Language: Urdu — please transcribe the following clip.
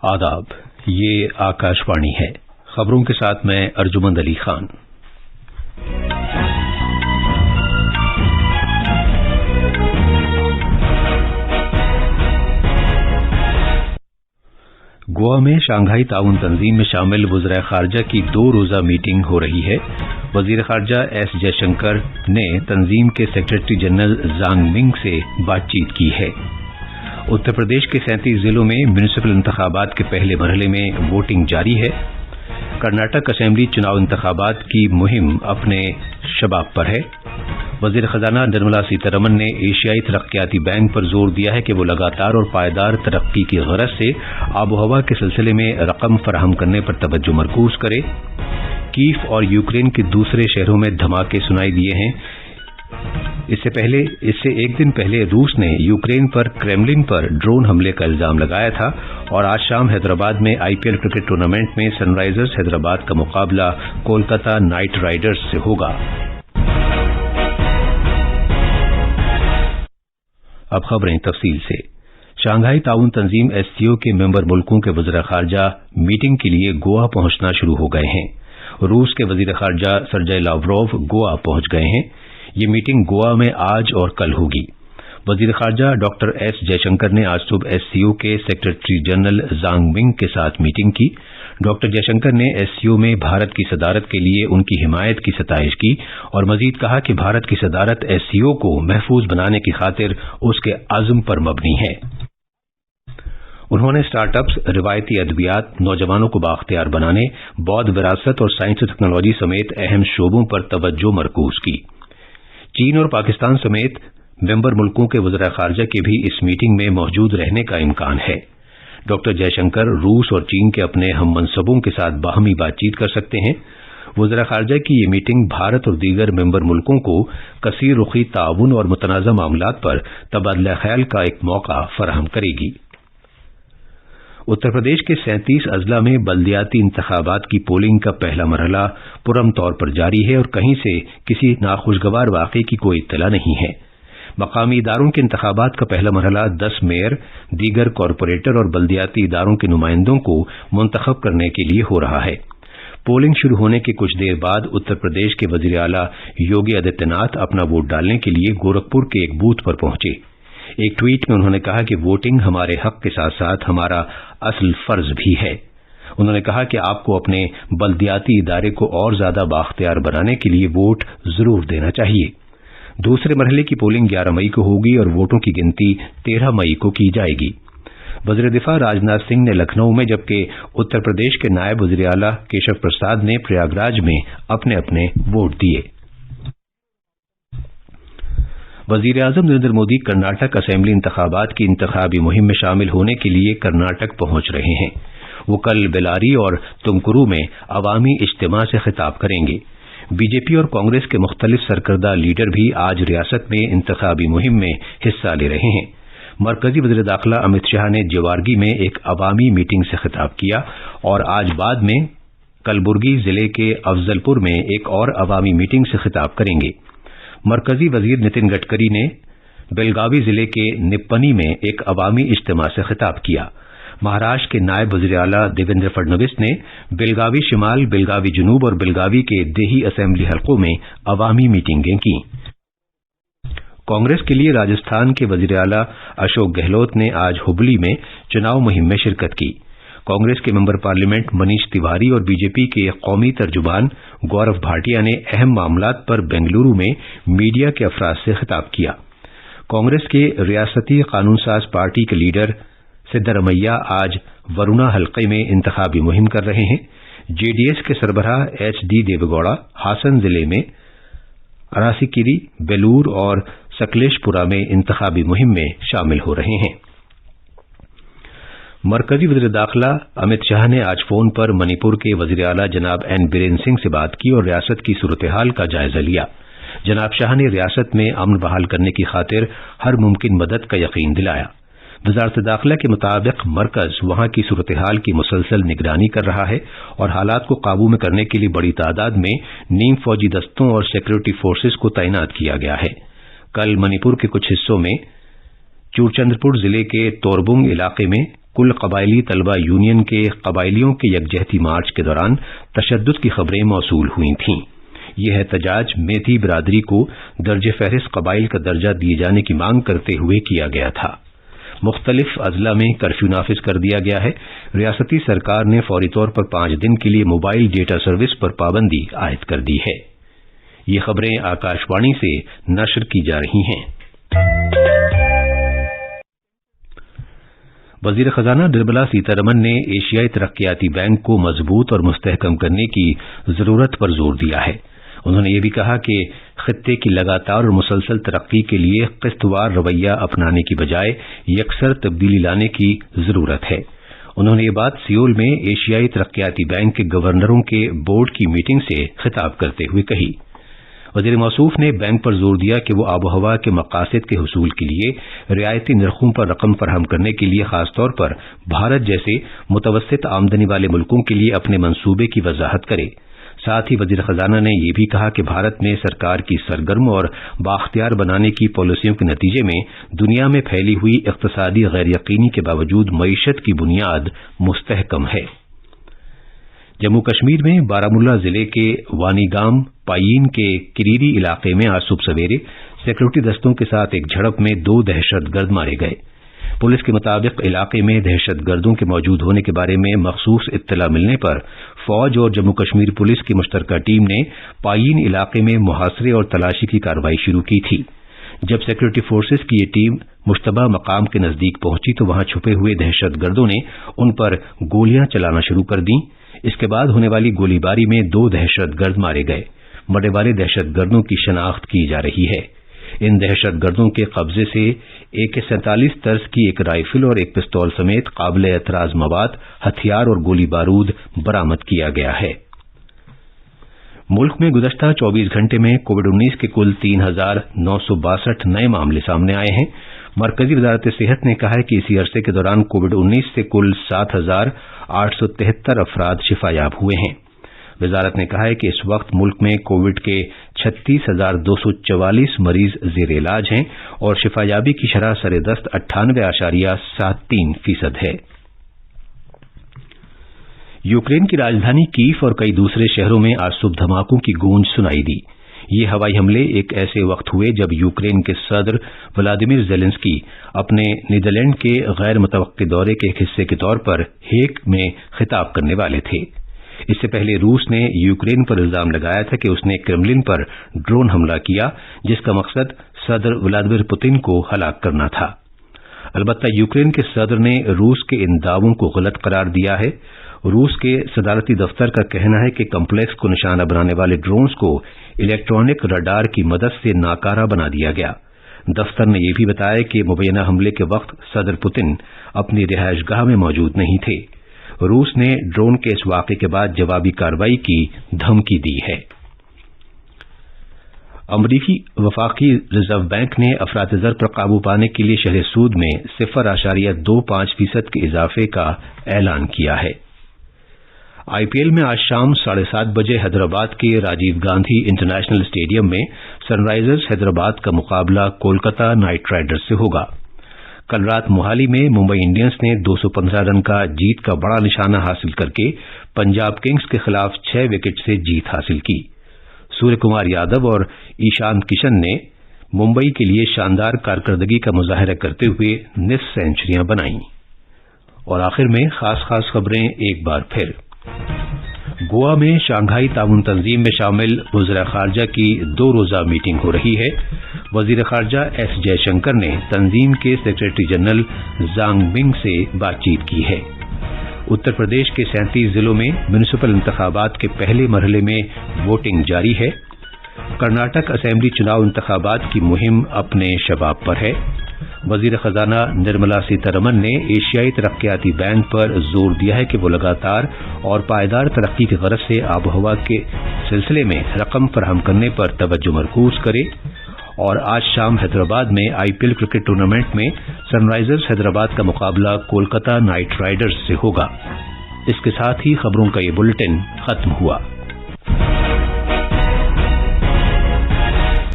آداب، یہ آکاشوانی ہے۔ خبروں کے ساتھ میں ارجمند علی خان۔ گوا میں شنگھائی تعاون تنظیم میں شامل وزرائے خارجہ کی 2 روزہ میٹنگ ہو رہی ہے۔ وزیر خارجہ ایس جے شنکر نے تنظیم کے سیکرٹری جنرل زانگ منگ سے بات چیت کی ہے۔ اتر پردیش کے 37 ضلعوں میں میونسپل انتخابات کے پہلے مرحلے میں ووٹنگ جاری ہے۔ کرناٹک اسمبلی چناؤ انتخابات کی مہم اپنے شباب پر ہے۔ وزیر خزانہ نرملا سیتارمن نے ایشیائی ترقیاتی بینک پر زور دیا ہے کہ وہ لگاتار اور پائیدار ترقی کی غرض سے آب و ہوا کے سلسلے میں رقم فراہم کرنے پر توجہ مرکوز کرے۔ کیف اور یوکرین کے دوسرے شہروں میں دھماکے سنائی دیے ہیں۔ اس سے ایک دن پہلے روس نے یوکرین پر کریملن پر ڈرون حملے کا الزام لگایا تھا، اور آج شام حیدرآباد میں IPL کرکٹ ٹورنامنٹ میں سن رائزرز حیدرآباد کا مقابلہ کولکاتہ نائٹ رائڈرز سے ہوگا۔ اب خبریں تفصیل سے۔ شنگھائی تعاون تنظیم SCO کے ممبر ملکوں کے وزراء خارجہ میٹنگ کے لیے گوا پہنچنا شروع ہو گئے ہیں۔ روس کے وزیر خارجہ سرجئی لاوروف گوا پہنچ گئے ہیں۔ یہ میٹنگ گوا میں آج اور کل ہوگی۔ وزیر خارجہ ڈاکٹر ایس جے شنکر نے آج صبح SCO کے سیکرٹری جنرل زانگ منگ کے ساتھ میٹنگ کی۔ ڈاکٹر جے شنکر نے SCO میں بھارت کی صدارت کے لیے ان کی حمایت کی ستائش کی اور مزید کہا کہ بھارت کی صدارت SCO کو محفوظ بنانے کی خاطر اس کے عزم پر مبنی ہے۔ انہوں نے اسٹارٹ اپس، روایتی ادویات، نوجوانوں کو بااختیار بنانے، بودھ وراثت اور سائنس و ٹیکنالوجی سمیت اہم شعبوں پر توجہ مرکوز کی۔ چین اور پاکستان سمیت ممبر ملکوں کے وزراء خارجہ کے بھی اس میٹنگ میں موجود رہنے کا امکان ہے۔ ڈاکٹر جے شنکر روس اور چین کے اپنے ہم منصبوں کے ساتھ باہمی بات چیت کر سکتے ہیں۔ وزراء خارجہ کی یہ میٹنگ بھارت اور دیگر ممبر ملکوں کو کثیر رخی تعاون اور متنازع معاملات پر تبادلہ خیال کا ایک موقع فراہم کرے گی۔ اتر پردیش کے 37 اضلاع میں بلدیاتی انتخابات کی پولنگ کا پہلا مرحلہ پرامن طور پر جاری ہے اور کہیں سے کسی ناخوشگوار واقعے کی کوئی اطلاع نہیں ہے۔ مقامی اداروں کے انتخابات کا پہلا مرحلہ 10 میئر، دیگر کارپوریٹر اور بلدیاتی اداروں کے نمائندوں کو منتخب کرنے کے لیے ہو رہا ہے۔ پولنگ شروع ہونے کے کچھ دیر بعد اتر پردیش کے وزیر اعلیٰ یوگی آدتیہ ناتھ اپنا ووٹ ڈالنے کے لیے گورکھپور کے ایک بوتھ پر پہنچے۔ ایک ٹویٹ میں انہوں نے کہا کہ ووٹنگ ہمارے حق کے ساتھ ساتھ ہمارا اصل فرض بھی ہے۔ انہوں نے کہا کہ آپ کو اپنے بلدیاتی ادارے کو اور زیادہ بااختیار بنانے کے لیے ووٹ ضرور دینا چاہیے۔ دوسرے مرحلے کی پولنگ 11 مئی کو ہوگی اور ووٹوں کی گنتی 13 مئی کو کی جائے گی۔ وزیر دفاع راجناتھ سنگھ نے لکھنؤ میں، جبکہ اتر پردیش کے نائب وزیر اعلیٰ کیشو پرساد نے پریاگراج میں اپنے اپنے ووٹ دیے۔ وزیر اعظم نریندر مودی کرناٹک اسمبلی انتخابات کی انتخابی مہم میں شامل ہونے کے لیے کرناٹک پہنچ رہے ہیں۔ وہ کل بیلاری اور تمکرو میں عوامی اجتماع سے خطاب کریں گے۔ BJP اور کانگریس کے مختلف سرکردہ لیڈر بھی آج ریاست میں انتخابی مہم میں حصہ لے رہے ہیں۔ مرکزی وزیر داخلہ امت شاہ نے جیوارگی میں ایک عوامی میٹنگ سے خطاب کیا اور آج بعد میں کلبرگی ضلع کے افضل پور میں ایک اور عوامی میٹنگ سے خطاب کریں گے۔ مرکزی وزیر نتن گڈکری نے بیلگاوی ضلع کے نپنی میں ایک عوامی اجتماع سے خطاب کیا۔ مہاراشٹر کے نائب وزیر اعلیٰ دیویندر فڈنویس نے بیلگاوی شمال، بیلگاوی جنوب اور بیلگاوی کے دیہی اسمبلی حلقوں میں عوامی میٹنگیں کی۔ کانگریس کے لیے راجستھان کے وزیر اعلیٰ اشوک گہلوت نے آج ہبلی میں چناؤ مہم میں شرکت کی۔ کانگریس کے ممبر پارلیمنٹ منیش تیواری اور BJP کے قومی ترجمان گورو بھاٹیا نے اہم معاملات پر بنگلورو میں میڈیا کے افراد سے خطاب کیا۔ کانگریس کے ریاستی قانون ساز پارٹی کے لیڈر سدرامیا آج ورونا حلقے میں انتخابی مہم کر رہے ہیں۔ JDS کے سربراہ HD دیوے گوڑا ہاسن ضلع میں اراسیکیری، بیلور اور سکلیش پورہ میں انتخابی مہم میں شامل ہو رہے ہیں۔ مرکزی وزیر داخلہ امت شاہ نے آج فون پر منی پور کے وزیر اعلیٰ جناب N برین سنگھ سے بات کی اور ریاست کی صورتحال کا جائزہ لیا۔ جناب شاہ نے ریاست میں امن بحال کرنے کی خاطر ہر ممکن مدد کا یقین دلایا۔ وزارت داخلہ کے مطابق مرکز وہاں کی صورتحال کی مسلسل نگرانی کر رہا ہے اور حالات کو قابو میں کرنے کے لیے بڑی تعداد میں نیم فوجی دستوں اور سیکورٹی فورسز کو تعینات کیا گیا ہے۔ کل منی پور کے کچھ حصوں میں چورچندر پور ضلع کے توربنگ علاقے میں کل قبائلی طلبہ یونین کے قبائلیوں کے یکجہتی مارچ کے دوران تشدد کی خبریں موصول ہوئی تھیں۔ یہ احتجاج میتھی برادری کو درجہ فہرست قبائل کا درجہ دیے جانے کی مانگ کرتے ہوئے کیا گیا تھا۔ مختلف اضلاع میں کرفیو نافذ کر دیا گیا ہے۔ ریاستی سرکار نے فوری طور پر 5 دن کے لیے موبائل ڈیٹا سروس پر پابندی عائد کر دی ہے۔ یہ خبریں آکاش وانی سے نشر کی جا رہی ہیں۔ وزیر خزانہ نرملا سیتارمن نے ایشیائی ترقیاتی بینک کو مضبوط اور مستحکم کرنے کی ضرورت پر زور دیا ہے۔ انہوں نے یہ بھی کہا کہ خطے کی لگاتار اور مسلسل ترقی کے لیے قسط وار رویہ اپنانے کی بجائے یکسر تبدیلی لانے کی ضرورت ہے۔ انہوں نے یہ بات سیول میں ایشیائی ترقیاتی بینک کے گورنروں کے بورڈ کی میٹنگ سے خطاب کرتے ہوئے کہی۔ وزیر موصوف نے بینک پر زور دیا کہ وہ آب و ہوا کے مقاصد کے حصول کے لیے رعایتی نرخوں پر رقم فراہم کرنے کے لیے خاص طور پر بھارت جیسے متوسط آمدنی والے ملکوں کے لیے اپنے منصوبے کی وضاحت کرے۔ ساتھ ہی وزیر خزانہ نے یہ بھی کہا کہ بھارت میں سرکار کی سرگرم اور بااختیار بنانے کی پالیسیوں کے نتیجے میں دنیا میں پھیلی ہوئی اقتصادی غیر یقینی کے باوجود معیشت کی بنیاد مستحکم ہے۔ جموں کشمیر میں بارامولہ ضلع کے وانی گام پائین کے کریری علاقے میں آج صبح سویرے سیکورٹی دستوں کے ساتھ ایک جھڑپ میں 2 دہشت گرد مارے گئے۔ پولیس کے مطابق علاقے میں دہشت گردوں کے موجود ہونے کے بارے میں مخصوص اطلاع ملنے پر فوج اور جموں کشمیر پولیس کی مشترکہ ٹیم نے پائین علاقے میں محاصرے اور تلاشی کی کارروائی شروع کی تھی۔ جب سیکورٹی فورسز کی یہ ٹیم مشتبہ مقام کے نزدیک پہنچی تو وہاں چھپے ہوئے دہشت گردوں نے ان پر گولیاں چلانا شروع کر دیں۔ اس کے بعد ہونے والی گولی باری میں 2 دہشت گرد مارے گئے۔ مرنے والے دہشت گردوں کی شناخت کی جا رہی ہے۔ ان دہشت گردوں کے قبضے سے AK-47 طرز کی ایک رائفل اور ایک پستول سمیت قابل اعتراض مواد، ہتھیار اور گولی بارود برآمد کیا گیا ہے۔ ملک میں گزشتہ 24 گھنٹے میں کووڈ-19 کے کل 3,962 نئے معاملے سامنے آئے ہیں۔ مرکزی وزارت صحت نے کہا ہے کہ اسی عرصے کے دوران کووڈ-19 سے کل 7,873 افراد شفا یاب ہوئے ہیں۔ وزارت نے کہا ہے کہ اس وقت ملک میں کووڈ کے 36,244 مریض زیر علاج ہیں اور شفا یابی کی شرح سردست 98.73% ہے۔ یوکرین کی راجدھانی کیف اور کئی دوسرے شہروں میں آج صبح دھماکوں کی گونج سنائی دی۔ یہ ہوائی حملے ایک ایسے وقت ہوئے جب یوکرین کے صدر ولادیمیر زیلنسکی اپنے نیدرلینڈ کے غیر متوقع دورے کے ایک حصے کے طور پر ہیگ میں خطاب کرنے والے تھے۔ اس سے پہلے روس نے یوکرین پر الزام لگایا تھا کہ اس نے کرملن پر ڈرون حملہ کیا جس کا مقصد صدر ولادیمیر پوتن کو ہلاک کرنا تھا۔ البتہ یوکرین کے صدر نے روس کے ان دعووں کو غلط قرار دیا ہے۔ روس کے صدارتی دفتر کا کہنا ہے کہ کمپلیکس کو نشانہ بنانے والے ڈرونز کو الیکٹرانک رڈار کی مدد سے ناکارہ بنا دیا گیا۔ دفتر نے یہ بھی بتایا کہ مبینہ حملے کے وقت صدر پوتن اپنی رہائش گاہ میں موجود نہیں تھے۔ روس نے ڈرون کے اس واقعے کے بعد جوابی کارروائی کی دھمکی دی ہے۔ امریکی وفاقی ریزرو بینک نے افراط زر پر قابو پانے کے لیے شرح سود میں 0.25% کے اضافے کا اعلان کیا ہے۔ IPL میں آج شام 7:30 بجے حیدرآباد کے راجیو گاندھی انٹرنیشنل اسٹیڈیم میں سن رائزرز حیدرآباد کا مقابلہ کولکتہ نائٹ رائڈرز سے ہوگا۔ کل رات موہالی میں ممبئی انڈینز نے 215 رن کا جیت کا بڑا نشانہ حاصل کر کے پنجاب کنگز کے خلاف 6 وکٹ سے جیت حاصل کی۔ سوریہ کمار یادو اور ایشان کشن نے ممبئی کے لیے شاندار کارکردگی کا مظاہرہ کرتے ہوئے نصف سینچریاں بنائیں۔ اور آخر میں خاص خبریں ایک بار پھر۔ گوا میں شانگھائی تعاون تنظیم میں شامل وزراء خارجہ کی 2 روزہ میٹنگ ہو رہی ہے۔ وزیر خارجہ ایس جے شنکر نے تنظیم کے سیکرٹری جنرل زانگ بنگ سے بات چیت کی ہے۔ اتر پردیش کے 37 ضلعوں میں میونسپل انتخابات کے پہلے مرحلے میں ووٹنگ جاری ہے۔ کرناٹک اسمبلی چناؤ انتخابات کی مہم اپنے شباب پر ہے۔ وزیر خزانہ نرملا سیتارمن نے ایشیائی ترقیاتی بینک پر زور دیا ہے کہ وہ لگاتار اور پائیدار ترقی کی غرض سے آب و ہوا کے سلسلے میں رقم فراہم کرنے پر توجہ مرکوز کرے۔ اور آج شام حیدرآباد میں IPL کرکٹ ٹورنامنٹ میں سن رائزرز حیدرآباد کا مقابلہ کولکتہ نائٹ رائڈرز سے ہوگا۔ اس کے ساتھ ہی خبروں کا یہ بلٹن ختم ہوا۔